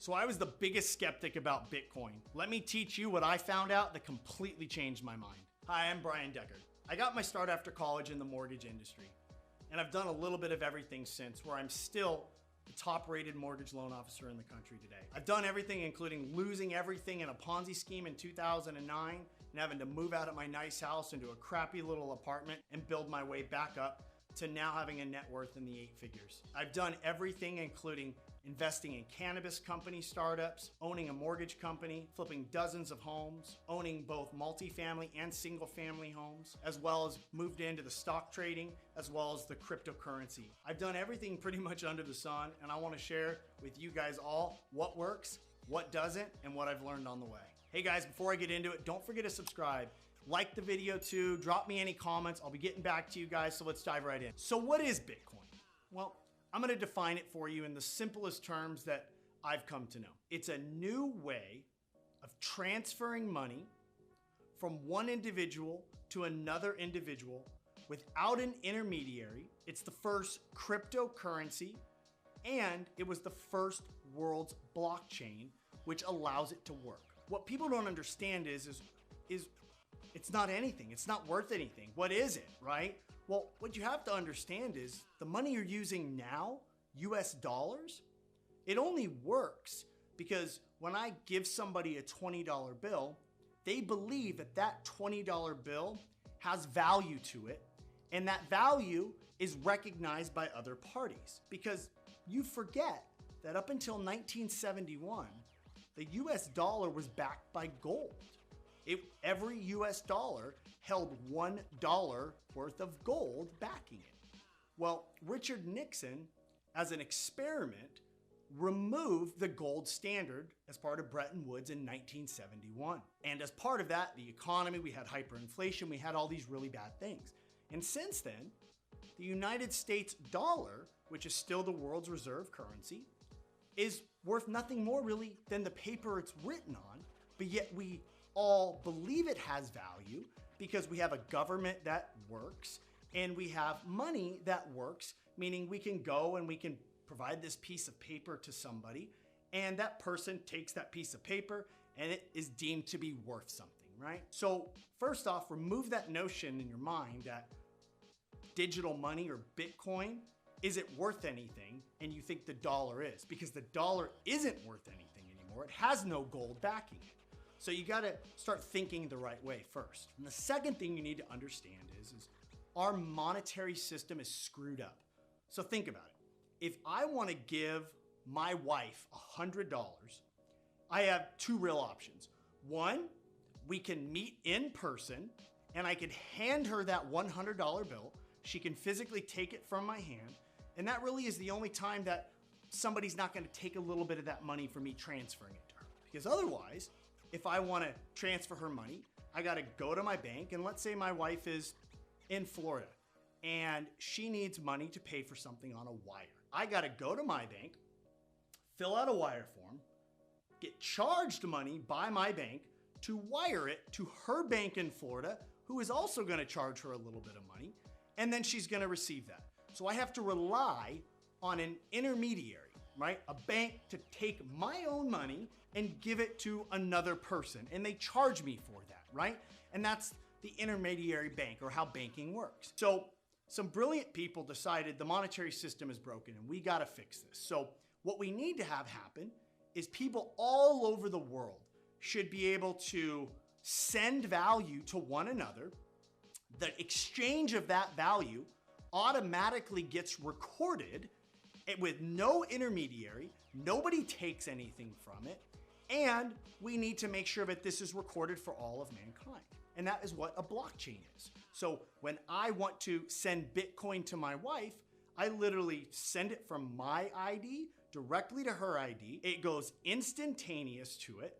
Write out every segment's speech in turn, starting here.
So I was the biggest skeptic about Bitcoin. Let me teach you what I found out that completely changed my mind. Hi, I'm Brian Deckard. I got my start after college in the mortgage industry, and I've done a little bit of everything since, where I'm still the top-rated mortgage loan officer in the country today. I've done everything, including losing everything in a Ponzi scheme in 2009 and having to move out of my nice house into a crappy little apartment and build my way back up to now having a net worth in the 8 figures. I've done everything, including investing in cannabis company startups, owning a mortgage company, flipping dozens of homes, owning both multifamily and single family homes, as well as moved into the stock trading, as well as the cryptocurrency. I've done everything pretty much under the sun, and I wanna share with you guys all what works, what doesn't, and what I've learned on the way. Hey guys, before I get into it, don't forget to subscribe. Like the video too, drop me any comments. I'll be getting back to you guys, so let's dive right in. So what is Bitcoin? Well, I'm gonna define it for you in the simplest terms that I've come to know. It's a new way of transferring money from one individual to another individual without an intermediary. It's the first cryptocurrency, and it was the first world's blockchain, which allows it to work. What people don't understand is it's not anything. It's not worth anything. What is it, right? Well, what you have to understand is the money you're using now, US dollars, it only works because when I give somebody a $20 bill, they believe that that $20 bill has value to it, and that value is recognized by other parties. Because you forget that up until 1971, the US dollar was backed by gold. Every US dollar held $1 worth of gold backing it. Well, Richard Nixon, as an experiment, removed the gold standard as part of Bretton Woods in 1971. And as part of that, the economy, we had hyperinflation, we had all these really bad things. And since then, the United States dollar, which is still the world's reserve currency, is worth nothing more really than the paper it's written on, but yet we all believe it has value because we have a government that works and we have money that works, meaning we can go and we can provide this piece of paper to somebody, and that person takes that piece of paper and it is deemed to be worth something, right? So first off, remove that notion in your mind that digital money or Bitcoin isn't worth anything and you think the dollar is, because the dollar isn't worth anything anymore. It has no gold backing it. So you gotta start thinking the right way first. And the second thing you need to understand is our monetary system is screwed up. So think about it. If I wanna give my wife $100, I have 2 real options. One, we can meet in person and I can hand her that $100 bill. She can physically take it from my hand. And that really is the only time that somebody's not gonna take a little bit of that money for me transferring it to her. Because otherwise, if I want to transfer her money, I got to go to my bank, and let's say my wife is in Florida and she needs money to pay for something on a wire. I got to go to my bank, fill out a wire form, get charged money by my bank to wire it to her bank in Florida, who is also going to charge her a little bit of money, and then she's going to receive that. So I have to rely on an intermediary, right? A bank to take my own money and give it to another person, and they charge me for that, right? And that's the intermediary bank, or how banking works. So some brilliant people decided the monetary system is broken and we gotta fix this. So what we need to have happen is people all over the world should be able to send value to one another. The exchange of that value automatically gets recorded with no intermediary, nobody takes anything from it, and we need to make sure that this is recorded for all of mankind. And that is what a blockchain is. So when I want to send Bitcoin to my wife, I literally send it from my ID directly to her ID. It goes instantaneous to it.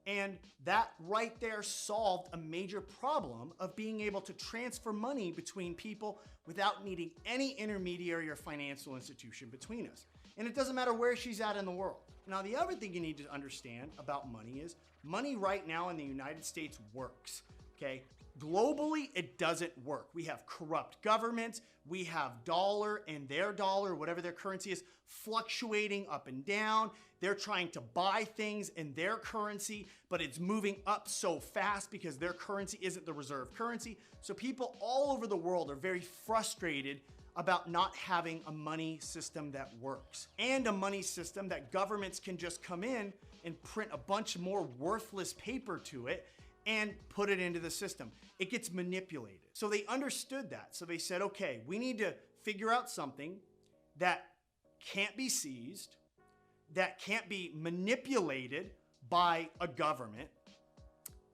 And that right there solved a major problem of being able to transfer money between people without needing any intermediary or financial institution between us. And it doesn't matter where she's at in the world. Now, the other thing you need to understand about money is money right now in the United States works, okay? Globally, it doesn't work. We have corrupt governments. We have dollar and their dollar, whatever their currency is, fluctuating up and down. They're trying to buy things in their currency, but it's moving up so fast because their currency isn't the reserve currency. So people all over the world are very frustrated about not having a money system that works, and a money system that governments can just come in and print a bunch more worthless paper to it and put it into the system. It gets manipulated. So they understood that. So they said, okay, we need to figure out something that can't be seized, that can't be manipulated by a government,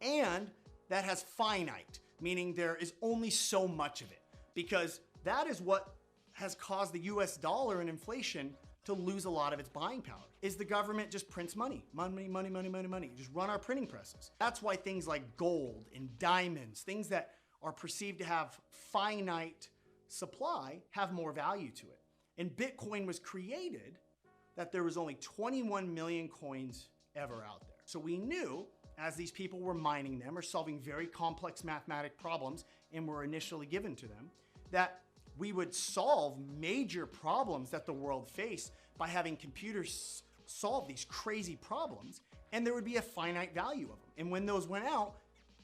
and that has finite, meaning there is only so much of it. Because that is what has caused the US dollar and inflation to lose a lot of its buying power, is the government just prints money. Money, money, money, money, money. Just run our printing presses. That's why things like gold and diamonds, things that are perceived to have finite supply, have more value to it. And Bitcoin was created that there was only 21 million coins ever out there. So we knew, as these people were mining them or solving very complex mathematic problems and were initially given to them, that we would solve major problems that the world faced by having computers solve these crazy problems, and there would be a finite value of them. And when those went out,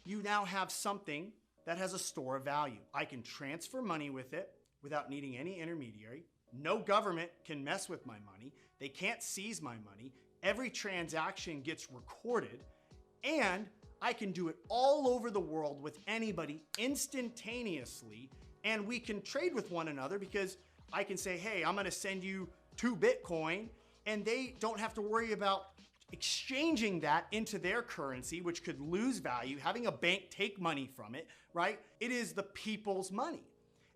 you now have something that has a store of value. I can transfer money with it without needing any intermediary. No government can mess with my money. They can't seize my money. Every transaction gets recorded, and I can do it all over the world with anybody instantaneously. And we can trade with one another because I can say, hey, I'm gonna send you 2 Bitcoin, and they don't have to worry about exchanging that into their currency, which could lose value, having a bank take money from it, right? It is the people's money.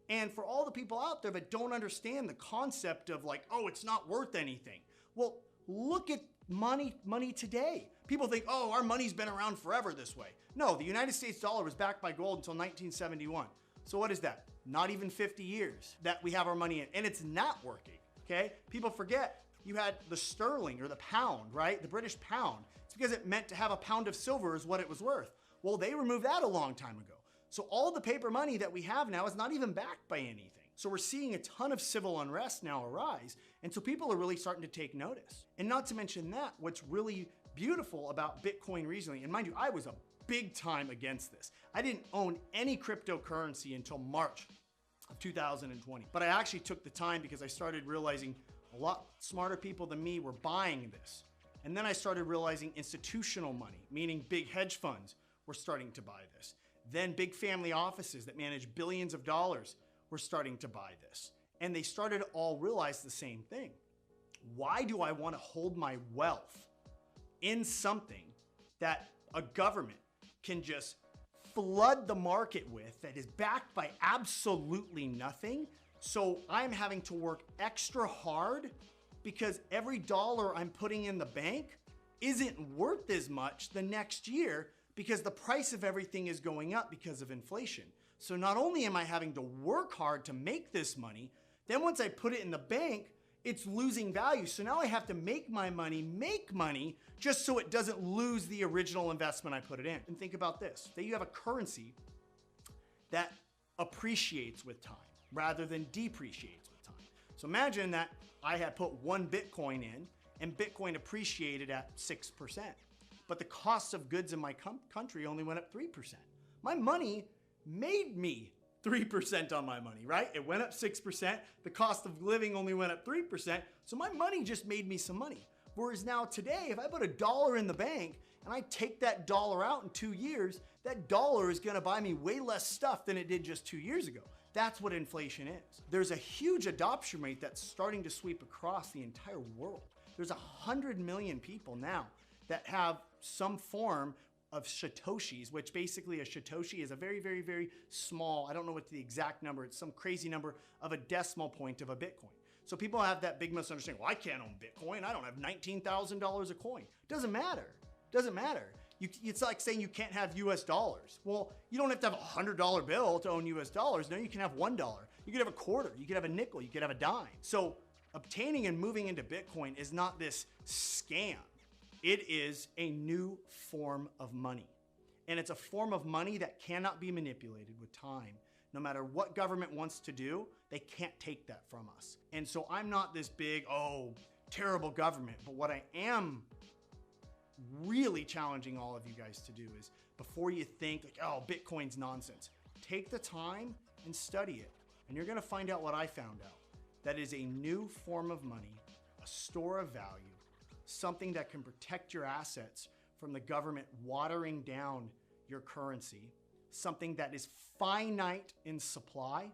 And for all the people out there that don't understand the concept of like, oh, it's not worth anything. Well, look at money today. People think, oh, our money's been around forever this way. No, the United States dollar was backed by gold until 1971. So what is that? Not even 50 years that we have our money in, and it's not working, okay? People forget you had the sterling or the pound, right? The British pound. It's because it meant to have a pound of silver is what it was worth. Well, they removed that a long time ago. So all the paper money that we have now is not even backed by anything. So we're seeing a ton of civil unrest now arise, and so people are really starting to take notice. And not to mention that, what's really beautiful about Bitcoin recently, and mind you, I was a big time against this. I didn't own any cryptocurrency until March of 2020. But I actually took the time because I started realizing a lot smarter people than me were buying this. And then I started realizing institutional money, meaning big hedge funds, were starting to buy this. Then big family offices that manage billions of dollars were starting to buy this. And they started to all realize the same thing. Why do I want to hold my wealth in something that a government can just flood the market with, that is backed by absolutely nothing? So I'm having to work extra hard because every dollar I'm putting in the bank isn't worth as much the next year because the price of everything is going up because of inflation. So not only am I having to work hard to make this money, then once I put it in the bank, it's losing value. So now I have to make money just so it doesn't lose the original investment I put it in. And think about this, that you have a currency that appreciates with time rather than depreciates with time. So imagine that I had put 1 Bitcoin in and Bitcoin appreciated at 6%, but the cost of goods in my country only went up 3%. My money made me 3% on my money, right? It went up 6%. The cost of living only went up 3%. So my money just made me some money. Whereas now today, if I put $1 in the bank and I take that dollar out in 2 years, that dollar is gonna buy me way less stuff than it did just 2 years ago. That's what inflation is. There's a huge adoption rate that's starting to sweep across the entire world. There's 100 million people now that have some form of Satoshis, which basically a Satoshi is a very, very, very small, I don't know what the exact number, it's some crazy number of a decimal point of a Bitcoin. So people have that big misunderstanding, well, I can't own Bitcoin, I don't have $19,000 a coin. Doesn't matter, doesn't matter. It's like saying you can't have US dollars. Well, you don't have to have a $100 bill to own US dollars. No, you can have $1. You could have a quarter, you could have a nickel, you could have a dime. So obtaining and moving into Bitcoin is not this scam. It is a new form of money. And it's a form of money that cannot be manipulated with time. No matter what government wants to do, they can't take that from us. And so I'm not this big, oh, terrible government, but what I am really challenging all of you guys to do is, before you think like, oh, Bitcoin's nonsense, take the time and study it. And you're gonna find out what I found out. That is a new form of money, a store of value, something that can protect your assets from the government watering down your currency, something that is finite in supply,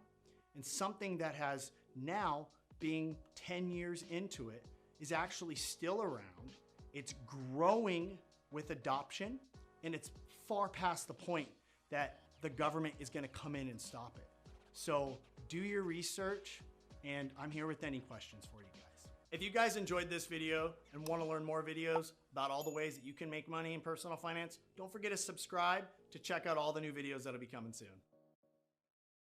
and something that has now, being 10 years into it, is actually still around. It's growing with adoption, and it's far past the point that the government is gonna come in and stop it. So do your research, and I'm here with any questions for you guys. If you guys enjoyed this video and want to learn more videos about all the ways that you can make money in personal finance, don't forget to subscribe to check out all the new videos that'll be coming soon.